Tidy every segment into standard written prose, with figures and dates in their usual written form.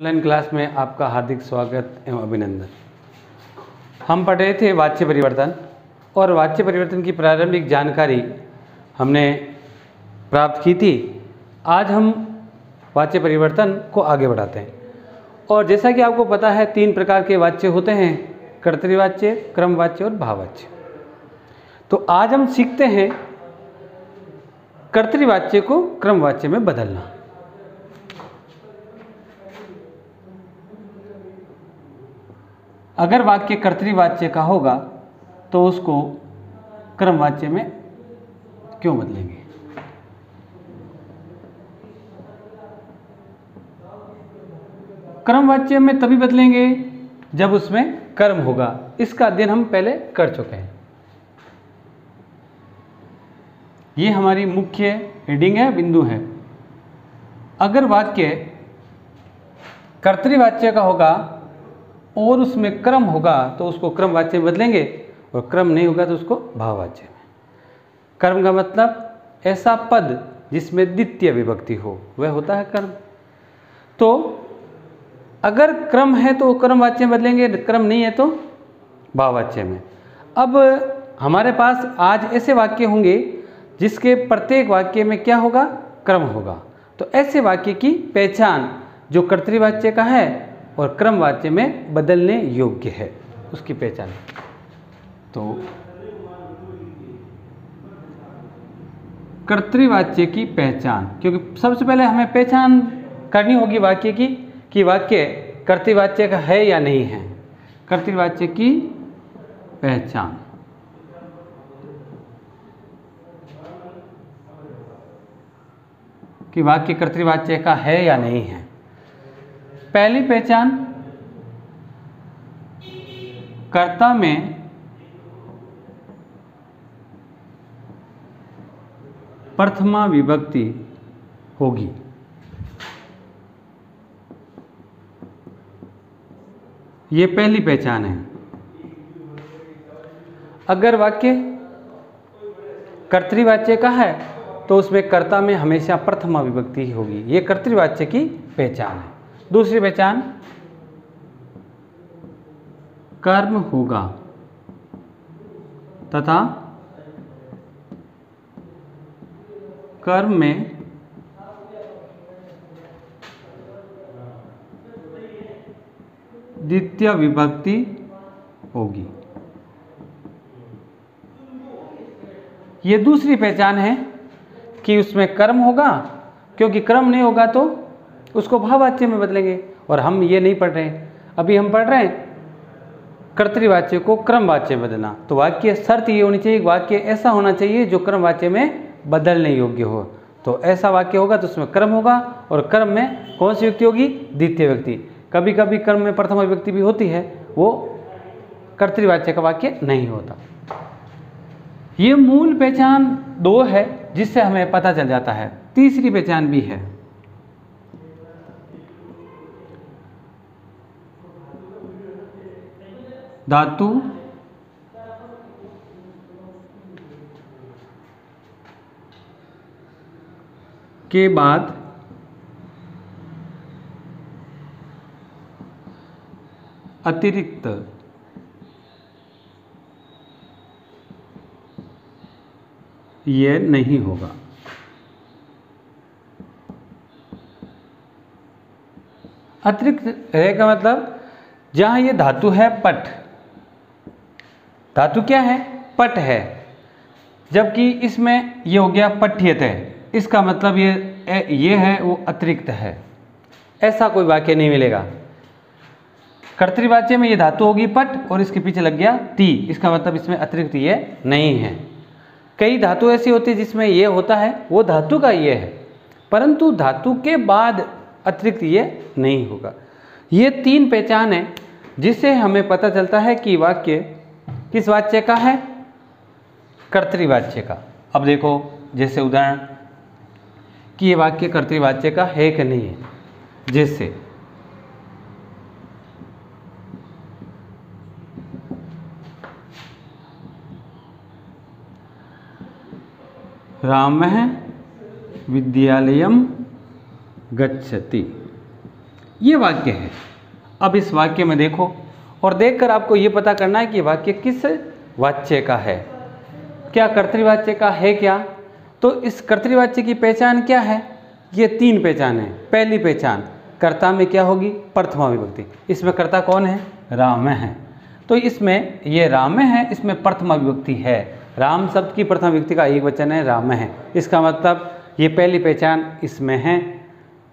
Online class में आपका हार्दिक स्वागत एवं अभिनंदन। हम पढ़ रहे थे वाच्य परिवर्तन और वाच्य परिवर्तन की प्रारंभिक जानकारी हमने प्राप्त की थी। आज हम वाच्य परिवर्तन को आगे बढ़ाते हैं और जैसा कि आपको पता है 3 प्रकार के वाच्य होते हैं, कर्तृवाच्य, क्रमवाच्य और भाववाच्य। तो आज हम सीखते हैं कर्तृवाच्य को क्रमवाच्य में बदलना। अगर वाक्य कर्तृवाच्य का होगा तो उसको क्रमवाच्य में क्यों बदलेंगे? क्रमवाच्य में तभी बदलेंगे जब उसमें कर्म होगा। इसका अध्ययन हम पहले कर चुके हैं। ये हमारी मुख्य हेडिंग है, बिंदु है। अगर वाक्य कर्तृवाच्य का होगा और उसमें क्रम होगा तो उसको क्रमवाच्य में बदलेंगे और क्रम नहीं होगा तो उसको भाववाच्य में। कर्म का मतलब ऐसा पद जिसमें द्वितीय विभक्ति हो, वह होता है कर्म। तो अगर क्रम है तो क्रमवाच्य में बदलेंगे, क्रम नहीं है तो भाववाच्य में। अब हमारे पास आज ऐसे वाक्य होंगे जिसके प्रत्येक वाक्य में क्या होगा? क्रम होगा। तो ऐसे वाक्य की पहचान जो कर्तृवाच्य का है और क्रमवाच्य में बदलने योग्य है, उसकी पहचान। तो कर्तृवाच्य की पहचान, क्योंकि सबसे पहले हमें पहचान करनी होगी वाक्य की कि वाक्य कर्तृवाच्य का है या नहीं है। कर्तृवाच्य की पहचान, कि वाक्य कर्तृवाच्य का है या नहीं है। पहली पहचान, कर्ता में प्रथमा विभक्ति होगी। ये पहली पहचान है। अगर वाक्य कर्तृवाच्य का है तो उसमें कर्ता में हमेशा प्रथमा विभक्ति ही होगी। ये कर्तृवाच्य की पहचान है। दूसरी पहचान, कर्म होगा तथा कर्म में द्वितीय विभक्ति होगी। ये दूसरी पहचान है कि उसमें कर्म होगा, क्योंकि कर्म नहीं होगा तो उसको भाववाच्य में बदलेंगे। और हम ये नहीं पढ़ रहे हैं, अभी हम पढ़ रहे हैं कर्तृवाच्य को क्रमवाच्य में बदलना। तो वाक्य शर्त ये होनी चाहिए, वाक्य ऐसा होना चाहिए जो क्रमवाच्य में बदलने योग्य हो। तो ऐसा वाक्य होगा तो उसमें कर्म होगा और कर्म में कौन सी व्यक्ति होगी? द्वितीय व्यक्ति। कभी कभी कर्म में प्रथमा विभक्ति भी होती है, वो कर्तृवाच्य का वाक्य नहीं होता। ये मूल पहचान 2 है जिससे हमें पता चल जाता है। तीसरी पहचान भी है, धातु के बाद अतिरिक्त ये नहीं होगा। अतिरिक्त है का मतलब जहां ये धातु है पट, धातु क्या है? पट है, जबकि इसमें ये हो गया पठ्यते, इसका मतलब ये है वो अतिरिक्त है। ऐसा कोई वाक्य नहीं मिलेगा। कर्तृवाच्य में ये धातु होगी पट और इसके पीछे लग गया ती, इसका मतलब इसमें अतिरिक्त ये नहीं है। कई धातु ऐसी होती है जिसमें ये होता है, वो धातु का ये है, परंतु धातु के बाद अतिरिक्त ये नहीं होगा। ये 3 पहचान है जिससे हमें पता चलता है कि वाक्य किस वाच्य का है? कर्तृवाच्य का। अब देखो जैसे उदाहरण कि ये वाक्य कर्तृवाच्य का है कि नहीं है। जैसे रामः विद्यालयं गच्छति, ये वाक्य है। अब इस वाक्य में देखो और देखकर आपको ये पता करना है कि वाक्य किस वाच्य का है। क्या कर्तृवाच्य का है क्या? तो इस कर्तृवाच्य की पहचान क्या है? ये 3 पहचान है। पहली पहचान, कर्ता में क्या होगी? प्रथमा विभक्ति। इसमें कर्ता कौन है? राम है। तो इसमें ये राम है, इसमें प्रथमा विभक्ति है। राम शब्द की प्रथमा विभक्ति का एक वचन है, राम है। इसका मतलब ये पहली पहचान इसमें है।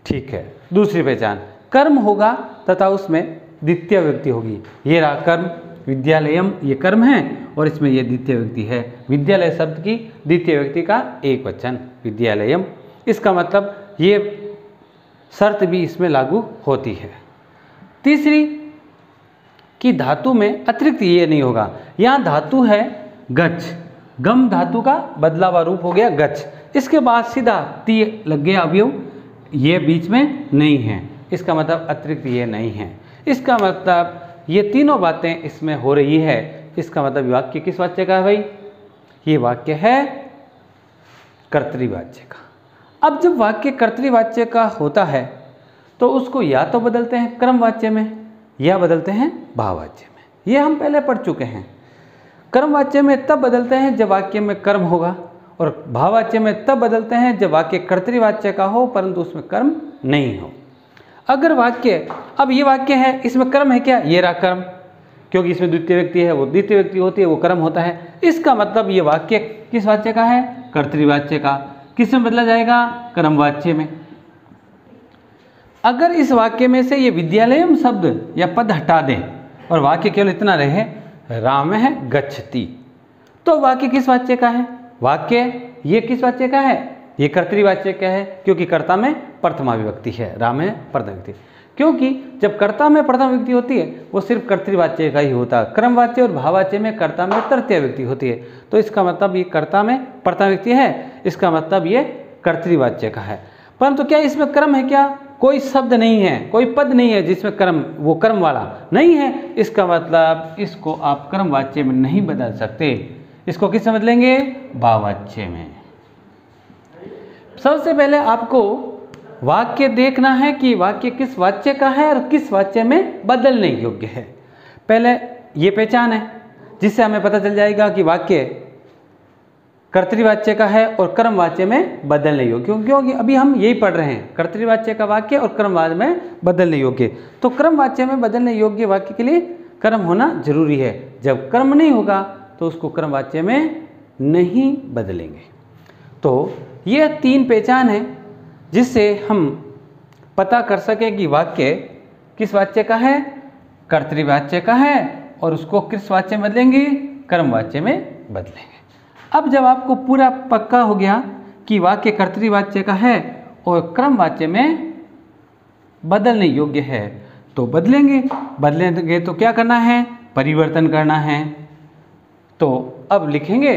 ठीक है। दूसरी पहचान, कर्म होगा तथा उसमें द्वितीय विभक्ति होगी। ये रहा कर्म, विद्यालयम ये कर्म है और इसमें ये द्वितीय विभक्ति है। विद्यालय शब्द की द्वितीय विभक्ति का एक वचन विद्यालयम। इसका मतलब ये शर्त भी इसमें लागू होती है। तीसरी कि धातु में अतिरिक्त ये नहीं होगा। यहाँ धातु है गच, गम धातु का बदला हुआ रूप हो गया गच। इसके बाद सीधा ती लग गया अवयव, ये बीच में नहीं है। इसका मतलब अतिरिक्त ये नहीं है। इसका मतलब ये तीनों बातें इसमें हो रही है। इसका मतलब वाक्य किस वाच्य का है भाई? ये वाक्य है कर्तृवाच्य का। अब जब वाक्य कर्तृवाच्य का होता है तो उसको या तो बदलते हैं क्रमवाच्य में या बदलते हैं भाववाच्य में। ये हम पहले पढ़ चुके हैं। कर्मवाच्य में तब बदलते हैं जब वाक्य में कर्म होगा और भाववाच्य में तब बदलते हैं जब वाक्य कर्तृवाच्य का हो परंतु उसमें कर्म नहीं हो। अगर वाक्य, अब ये वाक्य है, इसमें कर्म है क्या? ये रहा कर्म, क्योंकि इसमें द्वितीय व्यक्ति है, वो द्वितीय व्यक्ति होती है, वो कर्म होता है। इसका मतलब ये वाक्य किस वाच्य का है? कर्तृवाच्य का। किस में बदला जाएगा? कर्मवाच्य में। अगर इस वाक्य में से ये विद्यालयम शब्द या पद हटा दें और वाक्य केवल इतना रहे राम है गच्छति, तो वाक्य किस वाच्य का है? वाक्य ये किस वाच्य का है? ये कर्तृवाच्य का है, क्योंकि कर्ता में प्रथमा विभक्ति है, राम है प्रथमा विभक्ति। क्योंकि जब कर्ता में प्रथमा विभक्ति होती है वो सिर्फ कर्तृवाच्य का ही होता है। क्रमवाच्य और भाववाच्य में कर्ता में तृतीय विभक्ति होती है। तो इसका मतलब ये कर्ता में प्रथमा विभक्ति है, इसका मतलब ये कर्तृवाच्य का है। परंतु क्या इसमें कर्म है क्या? कोई शब्द नहीं है, कोई पद नहीं है जिसमें कर्म, वो कर्म वाला नहीं है। इसका मतलब इसको आप कर्मवाच्य में नहीं बदल सकते। इसको किस में बदलेंगे? भाववाच्य में। सबसे पहले आपको वाक्य देखना है कि वाक्य किस वाच्य का है और किस वाच्य में बदलने योग्य है। पहले ये पहचान है जिससे हमें पता चल जाएगा कि वाक्य कर्तृवाच्य का है और कर्मवाच्य में बदलने योग्य, क्योंकि अभी हम यही पढ़ रहे हैं कर्तृवाच्य का वाक्य और कर्मवाच्य में बदलने योग्य। तो कर्मवाच्य में बदलने योग्य वाक्य के लिए कर्म होना जरूरी है। जब कर्म नहीं होगा तो उसको कर्मवाच्य में नहीं बदलेंगे। तो यह 3 पहचान है जिससे हम पता कर सकें कि वाक्य किस वाच्य का है? कर्तृवाच्य का है और उसको किस वाच्य में बदलेंगे? कर्मवाच्य में बदलेंगे। अब जब आपको पूरा पक्का हो गया कि वाक्य कर्तृवाच्य का है और क्रमवाच्य में बदलने योग्य है तो बदलेंगे तो क्या करना है? परिवर्तन करना है। तो अब लिखेंगे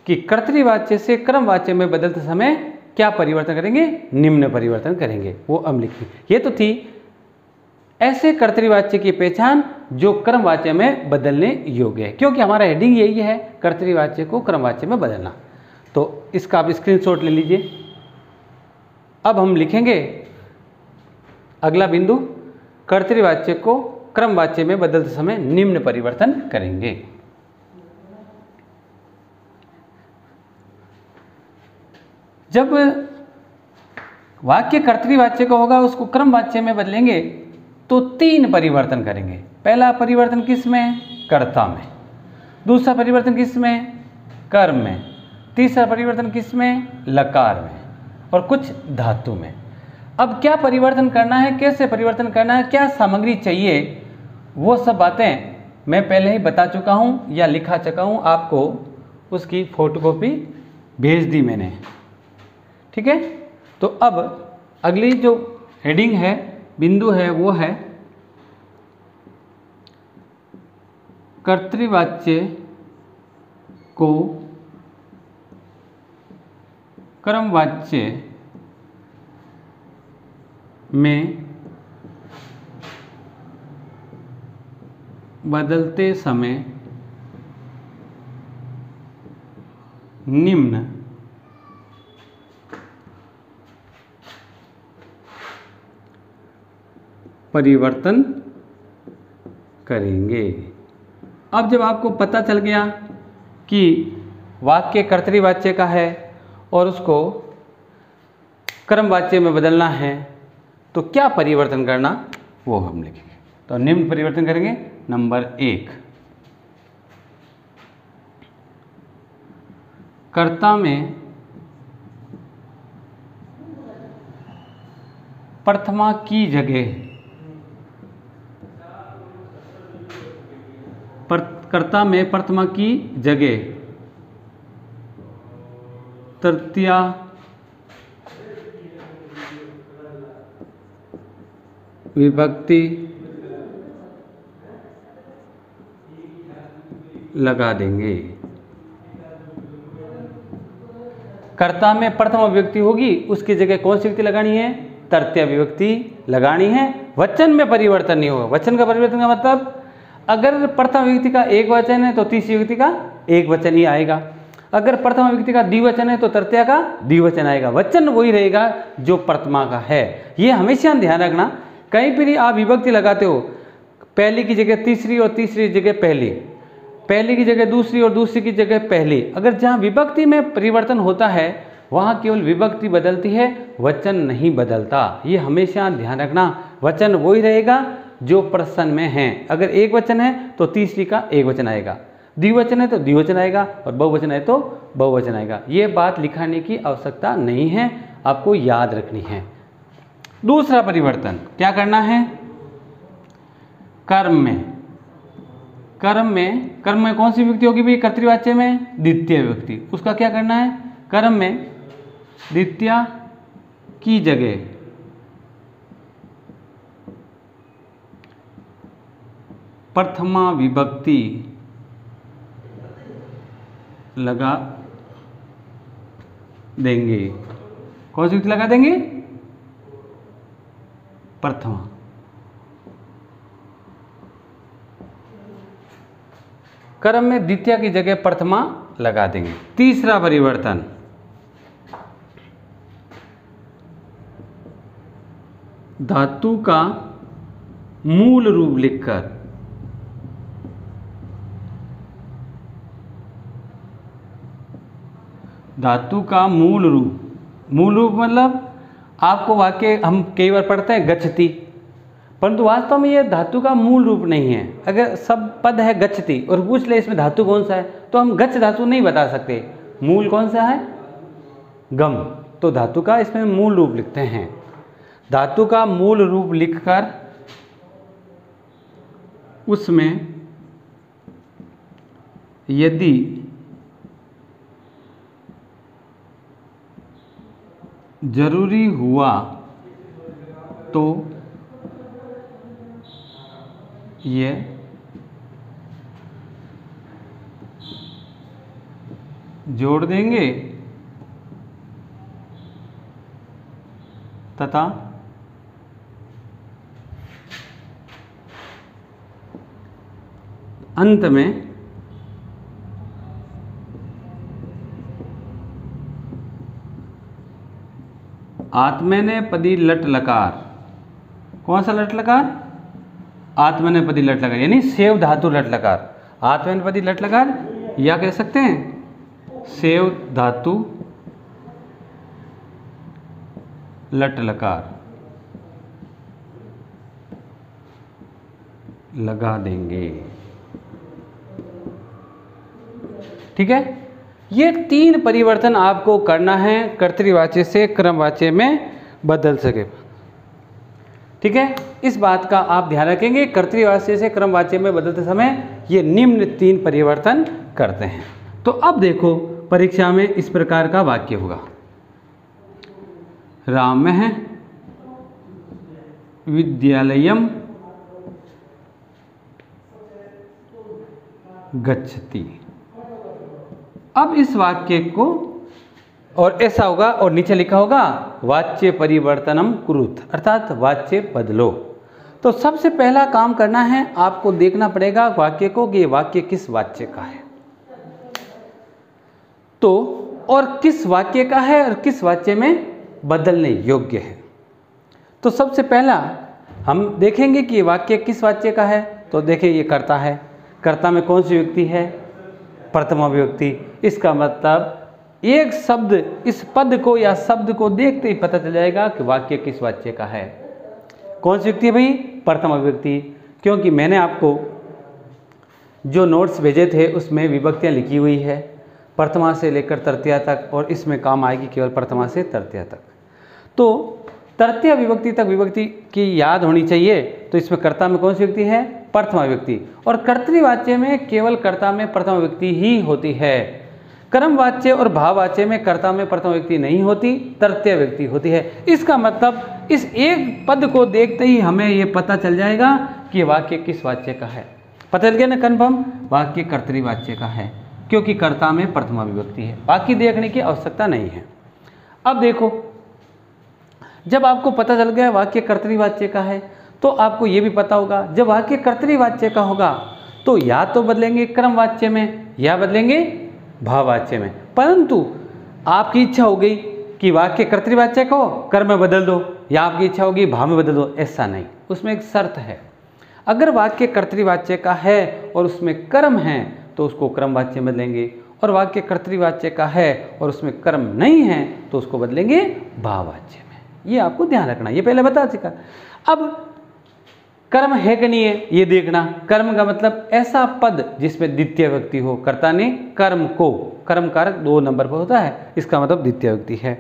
कि कर्तृवाच्य से क्रमवाच्य में बदलते समय क्या परिवर्तन करेंगे? निम्न परिवर्तन करेंगे। वो अब लिखेंगे। ये तो थी ऐसे कर्तृवाच्य की पहचान जो क्रमवाच्य में बदलने योग्य है, क्योंकि हमारा हेडिंग यही है कर्तृवाच्य को क्रमवाच्य में बदलना। तो इसका आप स्क्रीनशॉट ले लीजिए। अब हम लिखेंगे अगला बिंदु, कर्तृवाच्य को क्रमवाच्य में बदलते समय निम्न परिवर्तन करेंगे। जब वाक्य कर्तृवाच्य का होगा उसको क्रमवाच्य में बदलेंगे तो 3 परिवर्तन करेंगे। पहला परिवर्तन किस में? कर्ता में। दूसरा परिवर्तन किस में? कर्म में। तीसरा परिवर्तन किस में? लकार में और कुछ धातु में। अब क्या परिवर्तन करना है, कैसे परिवर्तन करना है, क्या सामग्री चाहिए, वो सब बातें मैं पहले ही बता चुका हूँ या लिखा चुका हूँ। आपको उसकी फोटोकॉपी भेज दी मैंने। ठीक है। तो अब अगली जो हेडिंग है, बिंदु है, वो है कर्तृवाच्य को क्रमवाच्य में बदलते समय निम्न परिवर्तन करेंगे। अब जब आपको पता चल गया कि वाक्य कर्तृवाच्य का है और उसको क्रमवाच्य में बदलना है तो क्या परिवर्तन करना वो हम लिखेंगे। तो निम्न परिवर्तन करेंगे। नंबर 1, कर्ता में प्रथमा की जगह कर्ता में प्रथमा की जगह तृतीया विभक्ति लगा देंगे। कर्ता में प्रथम विभक्ति होगी, उसकी जगह कौन सी विभक्ति लगानी है? तृतीया विभक्ति लगानी है। वचन में परिवर्तन नहीं होगा। वचन का परिवर्तन का मतलब अगर प्रथम विभक्ति का एक वचन है तो तीसरी विभक्ति का एक वचन ही आएगा। अगर प्रथम विभक्ति का द्विवचन है तो तृतीया का द्विवचन आएगा। वचन वही रहेगा जो प्रथमा का है। ये हमेशा ध्यान रखना। कहीं पर भी आप विभक्ति लगाते हो, पहली की जगह तीसरी और तीसरी जगह पहली, पहली की जगह दूसरी और दूसरी की जगह पहली, अगर जहाँ विभक्ति में परिवर्तन होता है वहाँ केवल विभक्ति बदलती है, वचन नहीं बदलता। ये हमेशा ध्यान रखना। वचन वही रहेगा जो प्रश्न में है। अगर एक वचन है तो तीसरी का एक वचन आएगा, द्विवचन है तो द्विवचन आएगा और बहुवचन है तो बहुवचन आएगा। ये बात लिखाने की आवश्यकता नहीं है, आपको याद रखनी है। दूसरा परिवर्तन क्या करना है? कर्म में कौन सी विभक्ति होगी भाई? कर्तृवाच्य में द्वितीय विभक्ति। उसका क्या करना है? कर्म में द्वितीया की जगह प्रथमा विभक्ति लगा देंगे। कौन सी विभक्ति लगा देंगे? प्रथमा। कर्म में द्वितीया की जगह प्रथमा लगा देंगे। तीसरा परिवर्तन, धातु का मूल रूप लिखकर धातु का मूल रूप मतलब आपको वाक्य हम कई बार पढ़ते हैं गच्छति, परंतु वास्तव में यह धातु का मूल रूप नहीं है। अगर सब पद है गच्छति और पूछ ले इसमें धातु कौन सा है तो हम गच्छ धातु नहीं बता सकते। मूल कौन सा है? गम। तो धातु का इसमें मूल रूप लिखते हैं। धातु का मूल रूप लिखकर उसमें यदि जरूरी हुआ तो ये जोड़ देंगे तथा अंत में आत्मनेपदी लट लकार। कौन सा लट लकार? आत्मनेपदी लट लकार, यानी सेव धातु लट लकार। आत्मनेपदी लट लकार या कह सकते हैं सेव धातु लट लकार लगा देंगे। ठीक है, ये 3 परिवर्तन आपको करना है कर्तृवाच्य से क्रमवाच्य में बदल सके। ठीक है, इस बात का आप ध्यान रखेंगे। कर्तृवाच्य से क्रमवाच्य में बदलते समय ये निम्न 3 परिवर्तन करते हैं। तो अब देखो परीक्षा में इस प्रकार का वाक्य होगा। रामः विद्यालयम गच्छति। अब इस वाक्य को और ऐसा होगा और नीचे लिखा होगा वाच्य परिवर्तनम कुरुत, अर्थात वाच्य बदलो। तो सबसे पहला काम करना है, आपको देखना पड़ेगा वाक्य को कि ये वाक्य किस वाच्य का है, तो और किस वाक्य का है और किस वाच्य में बदलने योग्य है। तो सबसे पहला हम देखेंगे कि वाक्य किस वाच्य का है। तो देखिए ये कर्ता है, कर्ता में कौन सी विभक्ति है, प्रथमा विभक्ति। इसका मतलब एक शब्द, इस पद को या शब्द को देखते ही पता चल जाएगा कि वाक्य किस वाच्य का है। कौन सी विभक्ति है भाई, प्रथमा विभक्ति। क्योंकि मैंने आपको जो नोट्स भेजे थे उसमें विभक्तियाँ लिखी हुई है प्रथमा से लेकर तृतीया तक, और इसमें काम आएगी केवल प्रथमा से तृतीया तक। तो तृतीय विभक्ति तक विभक्ति की याद होनी चाहिए। तो इसमें कर्ता में कौन सी विभक्ति है, प्रथमा विभक्ति। और कर्तृवाच्य में केवल कर्ता में प्रथमा विभक्ति ही होती है। कर्मवाच्य और भाववाच्य में कर्ता में प्रथमा विभक्ति नहीं होती, तृतीय विभक्ति होती है। इसका मतलब इस एक पद को देखते ही हमें ये पता चल जाएगा कि वाक्य किस वाच्य का है। पता चल गया ना कन्फर्म, वाक्य कर्तृवाच्य का है क्योंकि कर्ता में प्रथमा विभक्ति है। बाकी देखने की आवश्यकता नहीं है। अब देखो, जब आपको पता चल गया वाक्य कर्तृवाच्य का है तो आपको ये भी पता होगा जब वाक्य कर्तृवाच्य का होगा तो या तो बदलेंगे क्रमवाच्य में या बदलेंगे भाववाच्य में। परंतु आपकी इच्छा हो गई कि वाक्य कर्तृवाच्य को कर्म में बदल दो, या आपकी इच्छा होगी भाव में बदल दो, ऐसा नहीं। उसमें एक शर्त है, अगर वाक्य कर्तृवाच्य का है और उसमें कर्म है तो उसको क्रमवाच्य में बदलेंगे, और वाक्य कर्तृवाच्य का है और उसमें कर्म नहीं है तो उसको बदलेंगे भाववाच्य में। ये आपको ध्यान रखना, ये पहले बता चुका। अब कर्म है कि नहीं है ये देखना। कर्म का मतलब ऐसा पद जिसमें द्वितीय व्यक्ति हो, कर्ता ने कर्म को, कर्म कारक 2 नंबर पर होता है, इसका मतलब द्वितीय व्यक्ति है।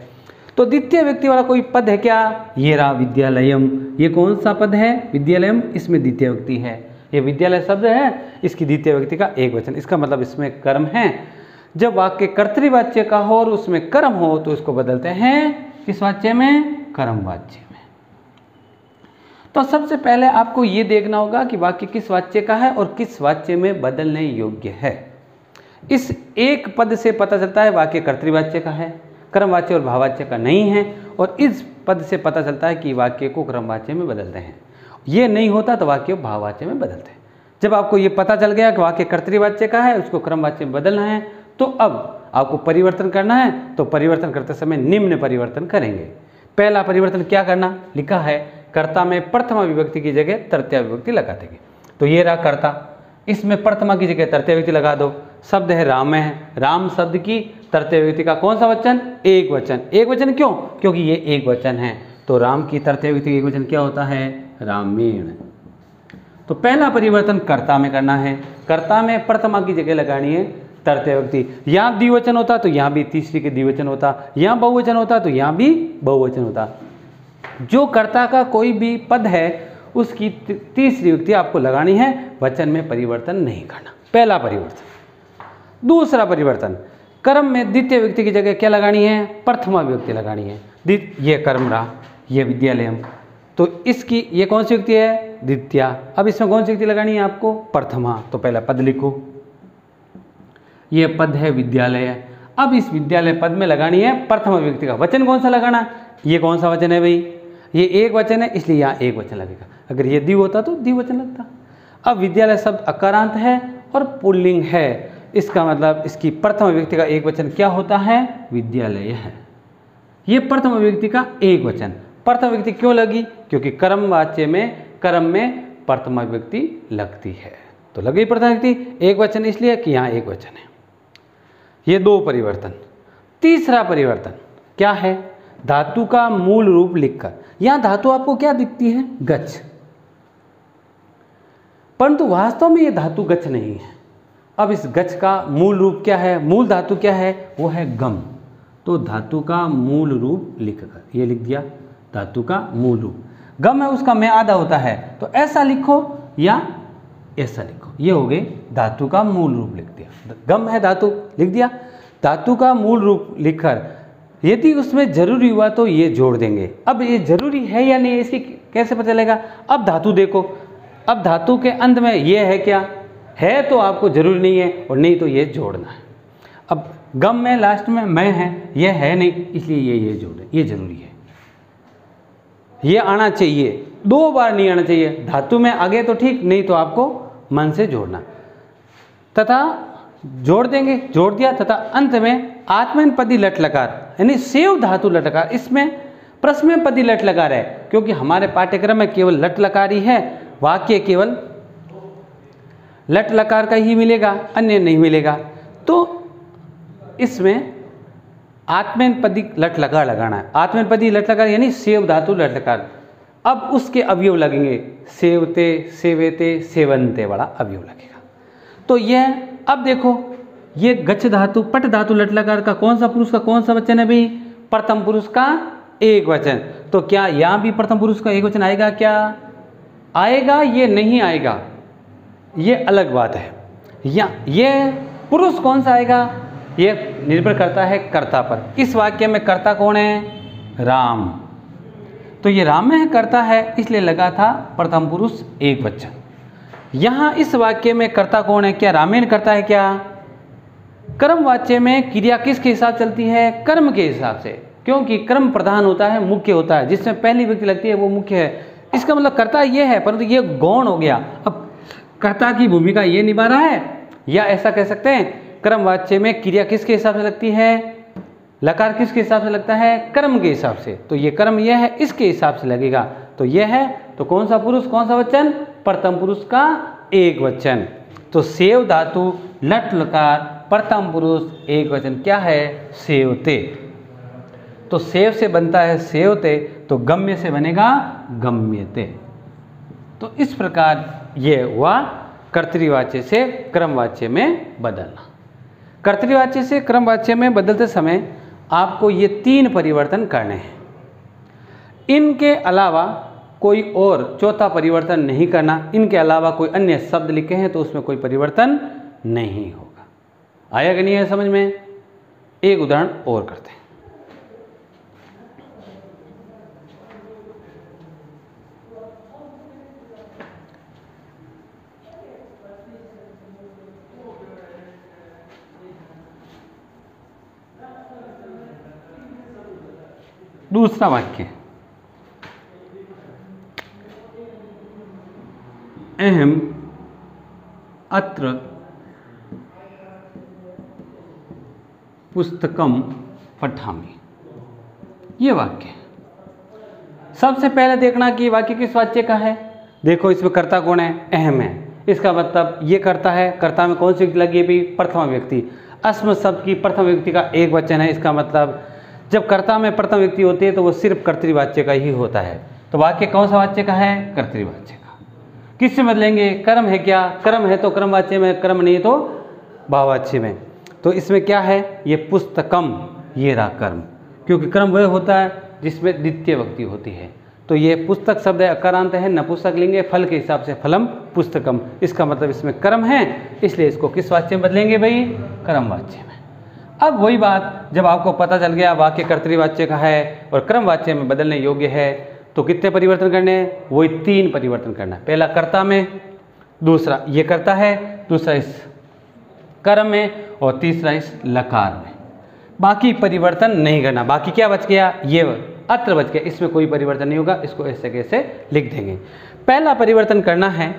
तो द्वितीय व्यक्ति वाला कोई पद है क्या, ये रहा विद्यालयम। ये कौन सा पद है, विद्यालयम, इसमें द्वितीय व्यक्ति है। ये विद्यालय शब्द है, इसकी द्वितीय व्यक्ति का एक वचन, इसका मतलब इसमें कर्म है। जब वाक्य कर्तृवाच्य का हो और उसमें कर्म हो तो इसको बदलते हैं किस वाच्य में, कर्मवाच्य में। तो सबसे पहले आपको ये देखना होगा कि वाक्य किस वाच्य का है और किस वाच्य में बदलने योग्य है। इस एक पद से पता चलता है वाक्य कर्तृवाच्य का है, कर्मवाच्य और भाववाच्य का नहीं है, और इस पद से पता चलता है कि वाक्य को कर्मवाच्य में बदलते हैं। ये नहीं होता तो वाक्य भाववाच्य में बदलते हैं। जब आपको ये पता चल गया कि वाक्य कर्तृवाच्य का है, उसको कर्मवाच्य में बदलना है, तो अब आपको परिवर्तन करना है। तो परिवर्तन करते समय निम्न परिवर्तन करेंगे। पहला परिवर्तन क्या करना, लिखा है कर्ता में प्रथमा विभक्ति की जगह तृतीया विभक्ति लगा देंगे। तो ये रहा कर्ता, इसमें प्रथमा की जगह तृतीया विभक्ति लगा दो। शब्द है राम है, राम शब्द की तृतीय विभक्ति का कौन सा वचन, एक वचन। एक वचन क्यों, क्योंकि ये एक वचन है। तो राम की तृतीय विभक्ति एक वचन क्या होता है, रामेण। तो पहला परिवर्तन कर्ता में करना है। कर्ता में प्रथमा की जगह लगानी है तृतीय विभक्ति। यहाँ द्विवचन होता तो यहाँ भी तीसरी के द्विवचन होता, यहाँ बहुवचन होता तो यहाँ भी बहुवचन होता। जो कर्ता का कोई भी पद है उसकी तीसरी विभक्ति आपको लगानी है, वचन में परिवर्तन नहीं करना। पहला परिवर्तन। दूसरा परिवर्तन, कर्म में द्वितीय विभक्ति की जगह क्या लगानी है, प्रथमा विभक्ति लगानी है। ये कर्म रहा, ये विद्यालयम, तो इसकी ये कौन सी विभक्ति है, द्वितीया। अब इसमें कौन सी विभक्ति लगानी है आपको, प्रथमा। तो पहला पद लिखो, ये पद है विद्यालय। अब इस विद्यालय पद में लगानी है प्रथमा विभक्ति का वचन। कौन सा लगाना, ये कौन सा वचन है भाई, ये एक वचन है, इसलिए यहाँ एक वचन लगेगा। अगर ये द्वि होता तो द्विवचन लगता। अब विद्यालय शब्द अकारांत है और पुल्लिंग है, इसका मतलब इसकी प्रथमा विभक्ति का एक वचन क्या होता है, विद्यालय है। ये प्रथमा विभक्ति का एक वचन। प्रथमा विभक्ति क्यों लगी, क्योंकि कर्मवाच्य में कर्म में प्रथमा विभक्ति लगती है, तो लगी प्रथमा विभक्ति एक वचन, इसलिए कि यहाँ एक वचन है। ये दो परिवर्तन। तीसरा परिवर्तन क्या है, धातु का मूल रूप लिखकर। यहां धातु आपको क्या दिखती है, गच्छ, परंतु वास्तव में ये धातु गच्छ नहीं है। अब इस गच्छ का मूल रूप क्या है, मूल धातु क्या है, वो है गम। तो धातु का मूल रूप लिखकर ये लिख दिया, धातु का मूल रूप। गम है उसका में आधा होता है, तो ऐसा लिखो या ऐसा लिखो, ये हो गई धातु का मूल रूप लिख दिया। गम है धातु, लिख दिया। धातु का मूल रूप लिखकर यदि उसमें जरूरी हुआ तो ये जोड़ देंगे। अब ये जरूरी है या नहीं इसकी कैसे पता चलेगा, अब धातु देखो, अब धातु के अंत में ये है क्या, है तो आपको जरूरी नहीं है, और नहीं तो ये जोड़ना है। अब गम में लास्ट में मैं है, ये है नहीं, इसलिए ये जोड़े, ये जरूरी है। ये आना चाहिए, 2 बार नहीं आना चाहिए। धातु में आगे तो ठीक, नहीं तो आपको मन से जोड़ना। तथा जोड़ देंगे, जोड़ दिया, तथा अंत में आत्मनेपदी लट लकार यानी सेव धातु लट लकार। इसमें प्रश्न में पदी लट लकार है, क्योंकि हमारे पाठ्यक्रम में केवल लट लकारी है, वाक्य केवल लट लकार का ही मिलेगा, अन्य नहीं मिलेगा। तो इसमें आत्मनेपदी लट लकार लगाना है। आत्मनेपदी लट लकार यानी सेव धातु लट लकार। अब उसके अवयव लगेंगे, सेवते, सेवेते, सेवंते वाला अवयव लगेगा। तो यह अब देखो, ये गच्छ धातु पट धातु लट लकार का कौन सा पुरुष का कौन सा वचन है भाई? प्रथम पुरुष का एक वचन। तो क्या यहाँ भी प्रथम पुरुष का एक वचन आएगा? क्या आएगा? ये नहीं आएगा, ये अलग बात है। या ये पुरुष कौन सा आएगा? ये निर्भर करता है कर्ता पर। इस वाक्य में कर्ता कौन है? राम। तो ये राम में कर्ता है, इसलिए लगा था प्रथम पुरुष एक वचन। यहाँ इस वाक्य में कर्ता कौन है? क्या रामेण कर्ता है? क्या कर्म वाच्य में क्रिया किसके हिसाब चलती है? कर्म के हिसाब से, क्योंकि कर्म प्रधान होता है, मुख्य होता है, जिसमें पहली व्यक्ति लगती है वो मुख्य है। इसका मतलब कर्ता ये है, परंतु ये गौण हो गया। अब कर्ता की भूमिका ये निभा रहा है, या ऐसा कह सकते हैं कर्म वाच्य में क्रिया किसके हिसाब से लगती है? लकार किसके हिसाब से लगता है? कर्म के हिसाब से। तो ये कर्म यह है, इसके हिसाब से लगेगा। तो यह है, तो कौन सा पुरुष कौन सा वचन? प्रथम पुरुष का एक वचन। तो सेव धातु लट लकार प्रथम पुरुष एक वचन क्या है? सेवते। तो सेव से बनता है सेवते, तो गम्य से बनेगा गम्यते। तो इस प्रकार ये हुआ कर्तृवाच्य से क्रमवाच्य में बदलना। कर्तृवाच्य से क्रमवाच्य में बदलते समय आपको ये 3 परिवर्तन करने हैं। इनके अलावा कोई और चौथा परिवर्तन नहीं करना। इनके अलावा कोई अन्य शब्द लिखे हैं तो उसमें कोई परिवर्तन नहीं होगा। आया कि नहीं है समझ में? एक उदाहरण और करते हैं। दूसरा वाक्य, अहम अत्र पुस्तकम पठामि। ये वाक्य सबसे पहले देखना कि वाक्य किस वाच्य का है। देखो इसमें कर्ता कौन है? अहम है। इसका मतलब ये कर्ता है। कर्ता में कौन सी व्यक्ति लगी है भी? प्रथम व्यक्ति। अस्म शब्द की प्रथम व्यक्ति का एक वचन है। इसका मतलब जब कर्ता में प्रथम व्यक्ति होती है तो वो सिर्फ कर्तृवाच्य का ही होता है। तो वाक्य कौन सा वाच्य का है? कर्तृवाच्य का। किससे बदलेंगे? कर्म है क्या? कर्म है तो क्रमवाच्य में, कर्म नहीं तो भाववाच्य में। तो इसमें क्या है? ये पुस्तकम, ये रहा कर्म, क्योंकि कर्म वह होता है जिसमें द्वितीय व्यक्ति होती है। तो ये पुस्तक शब्द है, अकारांत है, नपुंसक लिंग है, फल के हिसाब से फलम पुस्तकम। इसका मतलब इसमें कर्म है, इसलिए इसको किस वाच्य में बदलेंगे भाई? कर्मवाच्य में। अब वही बात, जब आपको पता चल गया वाक्य कर्तृवाच्य का है और क्रमवाच्य में बदलने योग्य है, तो कितने परिवर्तन करने हैं? वही 3 परिवर्तन करना है। पहला कर्ता में, दूसरा ये कर्ता है, दूसरा इस कर्म में, और तीसरा इस लकार में। बाकी परिवर्तन नहीं करना। बाकी क्या बच गया? ये अत्र बच गया, इसमें कोई परिवर्तन नहीं होगा। इसको ऐसे कैसे लिख देंगे। पहला परिवर्तन करना है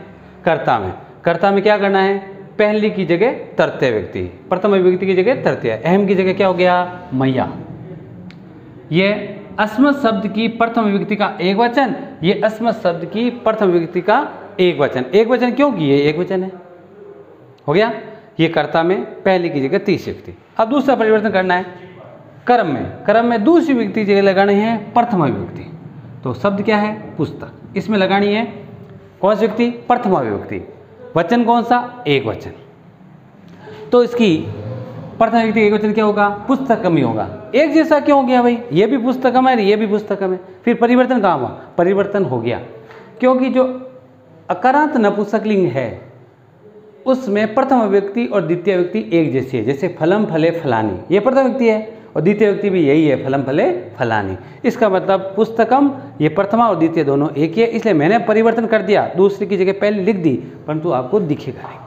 कर्ता में। कर्ता में क्या करना है? पहली की जगह तृतीय व्यक्ति, प्रथम व्यक्ति की जगह तृतीय, अहम की जगह क्या हो गया? मैया। ये अस्मत् शब्द की प्रथम व्यक्ति का एक वचन, ये अस्मत् शब्द की प्रथम व्यक्ति का एक वचन। एक वचन क्यों? कि ये एक वचन है। हो गया। ये कर्ता में पहली की जगह तीसरी व्यक्ति। अब दूसरा परिवर्तन करना है कर्म में। कर्म में दूसरी व्यक्ति की जगह लगानी है प्रथमा विभक्ति। तो शब्द क्या है? पुस्तक। इसमें लगानी है कौन सी व्यक्ति? प्रथमा विभक्ति। वचन कौन सा? एक वचन। तो इसकी प्रथम व्यक्ति एक वचन क्या होगा? पुस्तकम ही होगा। एक जैसा क्यों हो गया भाई? ये भी पुस्तकम है, ये भी पुस्तकम है। फिर परिवर्तन कहाँ हुआ? परिवर्तन हो गया क्योंकि जो अकारांत नपुंसक लिंग है उसमें प्रथम व्यक्ति और द्वितीय व्यक्ति एक जैसी है। जैसे फलम फले फलानी, ये प्रथम व्यक्ति है और द्वितीय व्यक्ति भी यही है, फलम फले फलानी। इसका मतलब पुस्तकम, ये प्रथमा और द्वितीय दोनों एक ही है, इसलिए मैंने परिवर्तन कर दिया, दूसरी की जगह पहले लिख दी, परंतु आपको दिखेगा नहीं।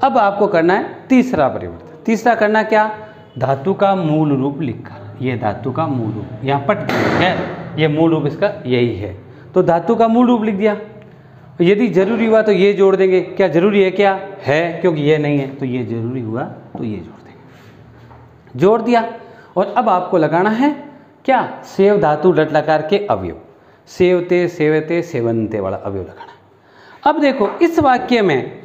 अब आपको करना है तीसरा परिवर्तन। तीसरा करना क्या? धातु का मूल रूप लिखकर। ये धातु का मूल रूप यहाँ पट है, ये मूल रूप इसका यही है। तो धातु का मूल रूप लिख दिया। यदि जरूरी हुआ तो ये जोड़ देंगे। क्या जरूरी है? क्या है? क्योंकि ये नहीं है तो ये जरूरी हुआ तो ये जोड़ देंगे। जोड़ दिया। और अब आपको लगाना है क्या, सेव धातु लट लकार के अवयव, सेवते, सेवते, सेवंते वाला अवयव लगाना। अब देखो इस वाक्य में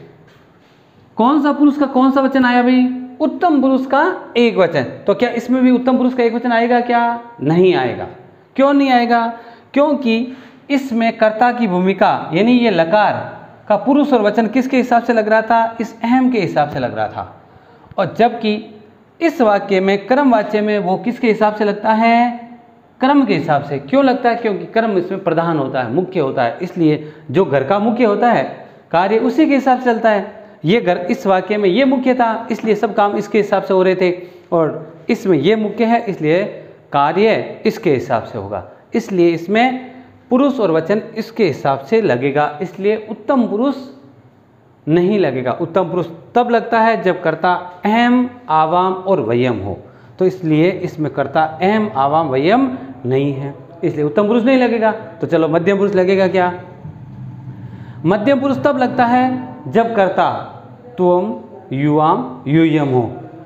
कौन सा पुरुष का कौन सा वचन आया भाई, उत्तम पुरुष का एक वचन। तो क्या इसमें भी उत्तम पुरुष का एक वचन आएगा क्या, नहीं आएगा। क्यों नहीं आएगा, क्योंकि इसमें कर्ता की भूमिका यानी ये लकार का पुरुष और वचन किसके हिसाब से लग रहा था, इस अहम के हिसाब से लग रहा था। और जबकि इस वाक्य में कर्म वाच्य में वो किसके हिसाब से लगता है, कर्म के हिसाब से। क्यों लगता है, क्योंकि कर्म इसमें प्रधान होता है, मुख्य होता है, इसलिए जो घर का मुख्य होता है कार्य उसी के हिसाब से चलता है। ये घर इस वाक्य में ये मुख्य था, इसलिए सब काम इसके हिसाब से हो रहे थे, और इसमें ये मुख्य है इसलिए कार्य इसके हिसाब से होगा, इसलिए इसमें पुरुष और वचन इसके हिसाब से लगेगा, इसलिए उत्तम पुरुष नहीं लगेगा। उत्तम पुरुष तब लगता है जब कर्ता अहम, आवाम और वयम हो, तो इसलिए इसमें कर्ता अहम, आवाम, वयम नहीं है, इसलिए उत्तम पुरुष नहीं लगेगा। तो चलो मध्यम पुरुष लगेगा क्या, मध्यम पुरुष तब लगता है जब कर्ता त्वम, युवाम, यूयम हो।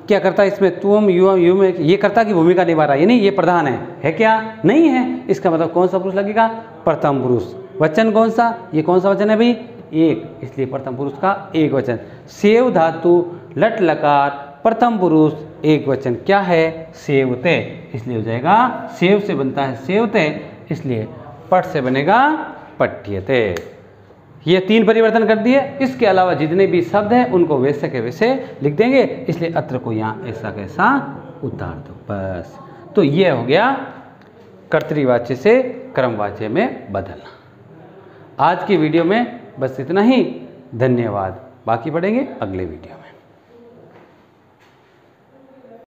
क्या करता है इसमें त्वम, युवाम, यूयम, ये कर्ता की भूमिका निभा रहा है, यानी ये प्रधान है क्या, नहीं है। इसका मतलब कौन सा पुरुष लगेगा, प्रथम पुरुष। वचन कौन सा, ये कौन सा वचन है भाई, एक, इसलिए प्रथम पुरुष का एक वचन। सेव धातु लट लकार प्रथम पुरुष एक वचन क्या है, सेवते, इसलिए हो जाएगा सेव से बनता है सेवते, इसलिए पट से बनेगा पठ्यते। ये 3 परिवर्तन कर दिए। इसके अलावा जितने भी शब्द हैं उनको वैसे के वैसे लिख देंगे, इसलिए अत्र को यहाँ ऐसा कैसा उतार दो बस। तो ये हो गया कर्तृवाच्य से क्रमवाच्य में बदलना। आज की वीडियो में बस इतना ही, धन्यवाद। बाकी पढ़ेंगे अगले वीडियो में।